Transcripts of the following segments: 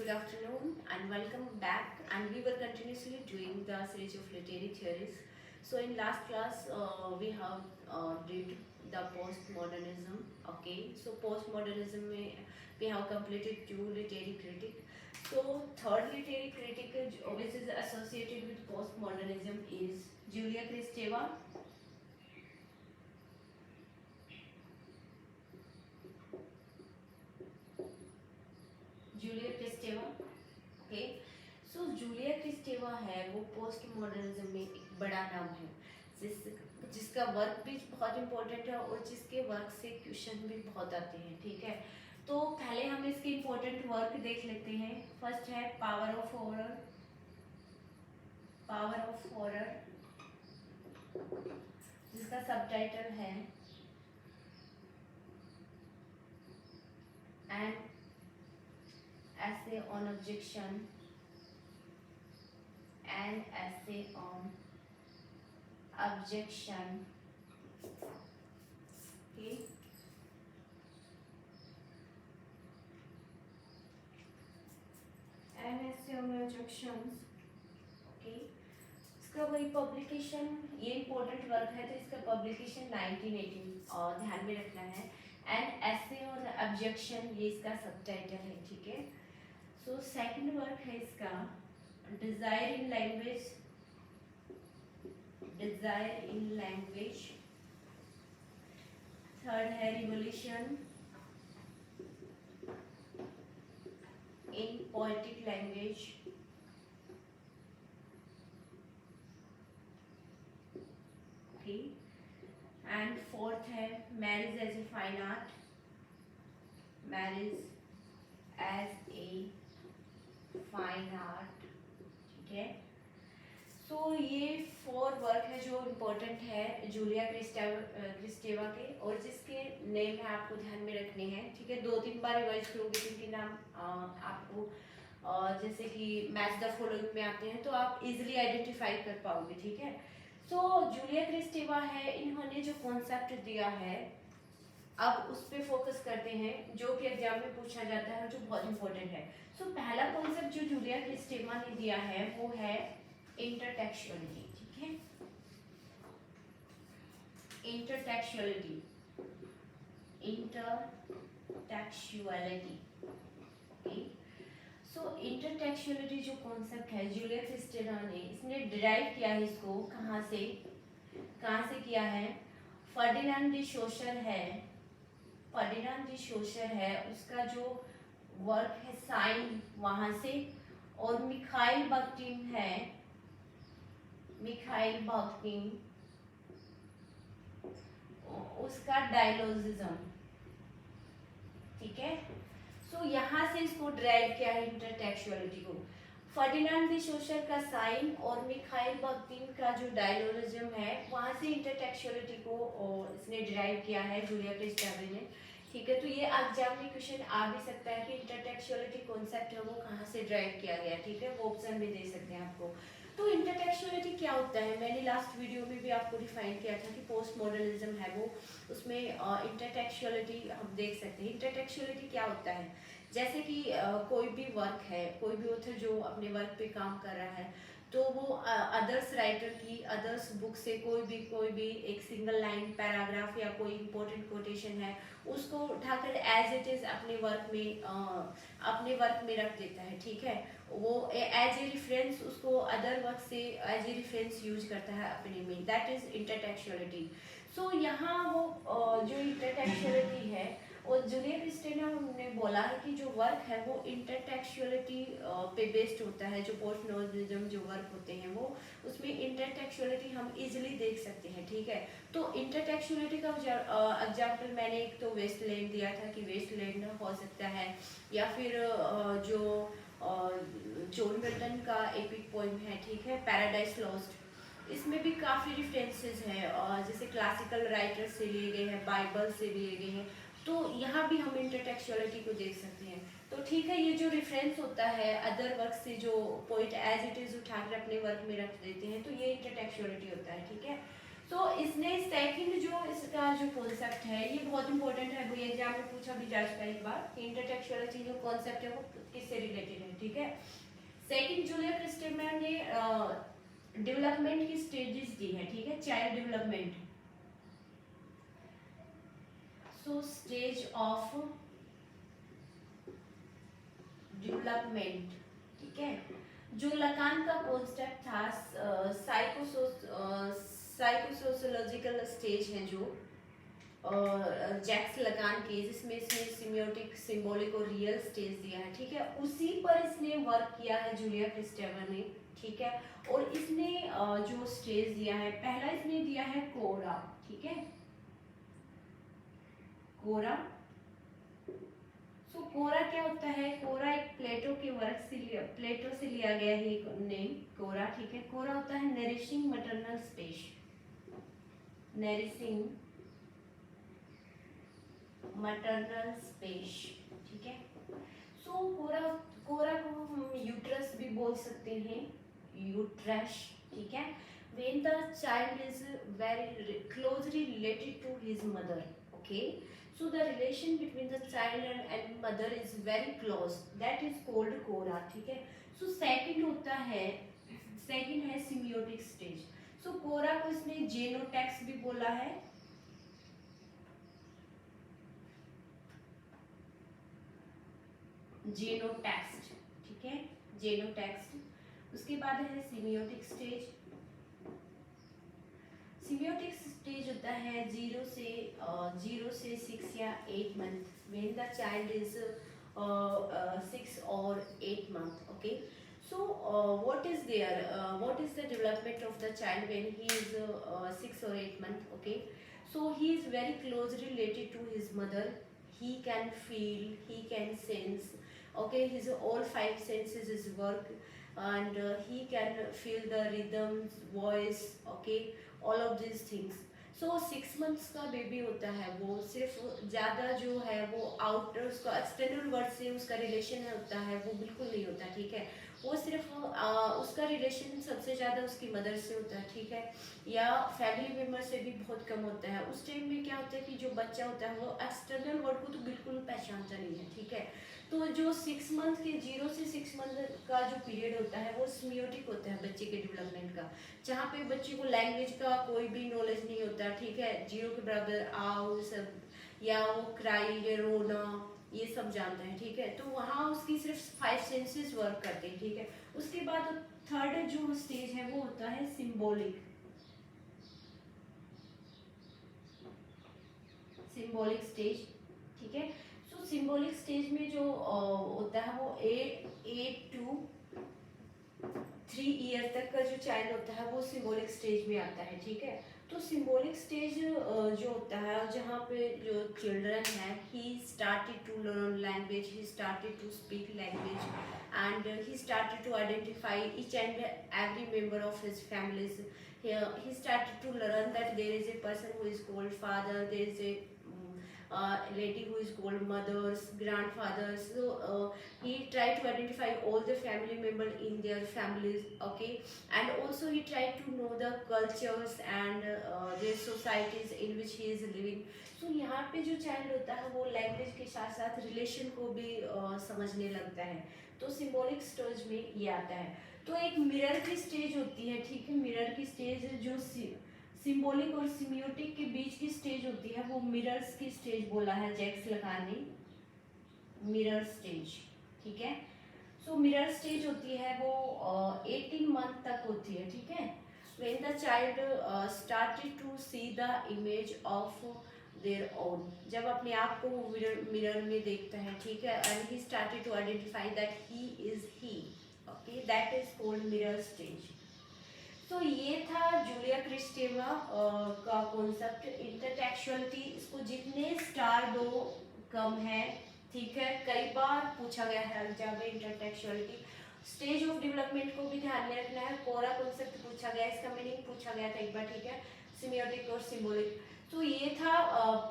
good afternoon and welcome back, and we were continuously doing the series of literary theories. So in last class we have did the postmodernism. Okay, so postmodernism में we have completed two literary critic. So third literary critic which is associated with postmodernism is Julia Kristeva. Julia Kristeva. Okay, so Julia Kristeva है वो post modernism में एक बड़ा नाम है जिसका work भी बहुत इम्पोर्टेंट है और जिसके वर्क से क्वेश्चन भी बहुत आते हैं. ठीक है, तो पहले हम इसके इम्पोर्टेंट वर्क देख लेते हैं. फर्स्ट है power of horror. Power of horror जिसका सबटाइटल है and essay on objection and essay on objection. Okay, and essay on objections. Okay, इसका वही पब्लिकेशन, ये इम्पोर्टेंट वर्क है तो इसका पब्लिकेशन 1918 और ध्यान में रखना है. एंड essay on objection ये इसका सबटाइटल है. ठीक है, सो सेकंड वर्क है इसका desire in language. Desire in language. Third है revolution in poetic language. Okay, and fourth है marriage as a fine art. Marriage as a fine art. ठीक है, सो ये 4 वर्क है जो इम्पोर्टेंट है जूलिया क्रिस्टेवा के और जिसके नेम है आपको ध्यान में रखने हैं. ठीक है, 2-3 बार रिवाइज करोगे जिनके नाम आपको जैसे कि मैच द फॉलोइंग में आते हैं तो आप इजीली आइडेंटिफाई कर पाओगे. ठीक है, सो जूलिया क्रिस्टेवा है, इन्होंने जो कॉन्सेप्ट दिया है अब उस पर फोकस करते हैं जो कि एग्जाम में पूछा जाता है जो बहुत इंपॉर्टेंट है. सो पहला कॉन्सेप्ट जो जूलिया क्रिस्टेवा ने दिया है वो है इंटरटेक्चुअलिटी. ठीक है, इंटरटेक्चुअलिटी. इंटरटेक्चुअलिटी. ओके, सो इंटरटेक्चुअलिटी जो कॉन्सेप्ट है जूलिया क्रिस्टेवा ने इसने डिराइव किया है. इसको कहाँ से किया है? फर्डिनांड डी सोशर है. फर्डिनांड डी सोशर है उसका जो वर्क है साइन वहां से, और मिखाइल बाख्तिन है. मिखाइल बाख्तिन उसका डायलोजिज्म. ठीक है, सो यहाँ से इसको ड्राइव किया है इंटरटेक्चुअलिटी को. फर्डिनांड डी सोशर का साइन और मिखाइल बाख्तिन का जो डायलोजिज्म है वहां से इंटरटेक्चुअलिटी को इसने ड्राइव किया है जूलिया क्रिस्टेवा ने. ठीक है, तो ये एग्जाम में क्वेश्चन आ भी सकता है कि इंटरटेक्चुअलिटी कॉन्सेप्ट है वो कहाँ से ड्राइव किया गया. ठीक है, वो ऑप्शन भी दे सकते हैं आपको. तो इंटरटेक्चुअलिटी क्या होता है? मैंने लास्ट वीडियो में भी आपको डिफाइन किया था कि पोस्ट मॉडर्निज्म है वो, उसमें इंटरटेक्चुअलिटी हम देख सकते हैं. इंटरटेक्चुअलिटी क्या होता है? जैसे कि कोई भी वर्क है, कोई भी ऑथर जो अपने वर्क पे काम कर रहा है तो वो अदर्स राइटर की अदर्स बुक से कोई भी एक सिंगल लाइन पैराग्राफ या कोई इंपॉर्टेंट कोटेशन है उसको उठाकर एज इट इज अपने वर्क में रख देता है. ठीक है, वो एज ए रेफरेंस उसको अदर वर्क से एज ए रेफरेंस यूज करता है अपने में. That is intertextuality. सो यहाँ वो जो इंटरटेक्चुअलिटी है और जूलिया क्रिस्टेवा ने बोला है कि जो वर्क है वो इंटरटेक्चुअलिटी पे बेस्ड होता है. जो पोस्ट मॉडर्निज्म जो वर्क होते हैं वो उसमें इंटरटेक्चुअलिटी हम इजीली देख सकते हैं. ठीक है, तो इंटरटेक्चुअलिटी का एग्जाम्पल मैंने एक तो वेस्टलैंड दिया था कि वेस्टलैंड हो सकता है, या फिर जो जॉन मिल्टन का एपिक पोएम है. ठीक है, पैराडाइज लॉस्ट. इसमें भी काफ़ी रेफरेंसेस हैं जैसे क्लासिकल राइटर से लिए गए हैं, बाइबल से लिए गए हैं. तो यहाँ भी हम इंटरटेक्चुअलिटी को देख सकते हैं. तो ठीक है, ये जो रेफरेंस होता है अदर वर्क से जो पोइट एज इट इज उठाकर अपने वर्क में रख देते हैं तो ये इंटरटेक्चुअलिटी होता है. ठीक है, तो इसने सेकंड जो इसका जो कॉन्सेप्ट है ये बहुत इंपॉर्टेंट है, वो एग्जाम में पूछा भी जा चुका है एक बार कि इंटरटेक्चुअलिटी जो कॉन्सेप्ट है वो किससे रिलेटेड है, ठीक है। सेकंड जूलिया क्रिस्टेमैन ने डेवलपमेंट की स्टेजेस दी है, ठीक है, child development. So stage of development, ठीक है। जो लकान का कॉन्सेप्ट था साइकोसोशियोलॉजिकल स्टेज है जो जैक्स लकान के, जिसमें इसने सिम्योटिक, सिंबॉलिक और रियल स्टेज दिया है, ठीक है, उसी पर इसने वर्क किया है जूलिया क्रिस्टेमैन ने, ठीक है। और इसने जो स्टेज दिया है, पहला इसने दिया है कोरा, ठीक है, कोरा। सो कोरा क्या होता है, कोरा एक प्लेटो के वर्क से लिया गया है एक नेम कोरा, ठीक है। कोरा होता है nourishing maternal space, nourishing maternal space, ठीक है। सो कोरा को हम यूट्रस भी बोल सकते हैं, यूट्रस, ठीक है। When the child is very closely related to his mother, okay, so the relation between the child and mother is very close, that is called कोरा, ठीक है। so second होता है, second है सिम्बियोटिक स्टेज। so कोरा को इसने जेनोटेक्स भी बोला है, जेनोटेक्स्ट, ठीक है, जेनोटेक्स्ट। उसके बाद है सिम्बियोटिक स्टेज। सिम्बियोटिक स्टेज होता है 0 से 6 या 8 month, when the child is 6 और 8 month, okay. So what is the development of the child when he is 6 or 8 month, okay? So he is very closely related to his mother. He can feel, he can sense, okay, his all 5 senses is work, and he can feel the rhythms, voice, okay, all of these things. So 6 months का baby होता है, वो सिर्फ ज़्यादा जो है वो outer उसका एक्सटर्नल वर्ड से उसका रिलेशन होता है वो बिल्कुल नहीं होता, ठीक है। वो सिर्फ उसका रिलेशन सबसे ज़्यादा उसकी मदर से होता है, ठीक है, या फैमिली मेम्बर से भी बहुत कम होता है। उस टाइम में क्या होता है कि जो बच्चा होता है वो एक्सटर्नल वर्ड को तो बिल्कुल पहचानता नहीं है, ठीक है। तो जो 6 मंथ के 0 से 6 मंथ का जो पीरियड होता है वो सिम्बियोटिक होता है बच्चे के डेवलपमेंट का, जहाँ पे बच्चे को लैंग्वेज का कोई भी नॉलेज नहीं होता, ठीक है, 0 के बराबर आओ सब, या वो क्राई या रोना ये सब जानता है, ठीक है। तो वहाँ उसकी सिर्फ 5 सेंसेस वर्क करते हैं, ठीक है। उसके बाद थर्ड जो स्टेज है वो होता है सिंबॉलिक, सिंबॉलिक स्टेज, ठीक है। सो सिंबॉलिक स्टेज में जो होता है वो 8 to 3 ईयर तक का जो चाइल्ड होता है वो सिंबॉलिक स्टेज में आता है, ठीक है। तो सिंबॉलिक स्टेज जो होता है जहाँ पे जो चिल्ड्रन है, he started to learn language, he started to speak language, and he started to identify each and every member of his families. He started to learn that there is a person who is called father, there is a lady who is called mothers, grandfathers. So he tried to identify all the family members in their families, okay, and also he tried to know the cultures and their societies in which he is living. So यहाँ पे जो child होता है वो language के साथ साथ relation को भी समझने लगता है, तो सिंबॉलिक स्टेज में ये आता है। तो एक मिरर की स्टेज होती है, ठीक है, मिरर की स्टेज जो सिंबॉलिक और सिम्बियोटिक के बीच की स्टेज होती है वो मिरर्स की स्टेज बोला है जैक्स लकान ने, मिरर स्टेज, ठीक है। सो मिरर स्टेज होती है वो 18 मंथ तक होती है, ठीक है। When the child started to see the image of their own, जब अपने आप को वो मिरर में देखता है, ठीक है, and he started to identify that he is he, okay, that is called mirror stage. तो ये था जूलिया क्रिस्टेवा का कॉन्सेप्ट इंटरटेक्चुअलिटी। इसको जितने स्टार दो कम है, ठीक है, कई बार पूछा गया है एग्जाम में इंटरटेक्चुअलिटी। स्टेज ऑफ डेवलपमेंट को भी ध्यान में रखना है, कोरा कॉन्सेप्ट पूछा गया, इसका मीनिंग पूछा गया था एक बार, ठीक है, सिम्बियोटिक और सिंबॉलिक। तो ये था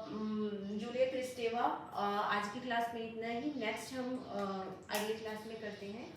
जूलिया क्रिस्टेवा। आज की क्लास में इतना ही, नेक्स्ट हम अगली क्लास में करते हैं।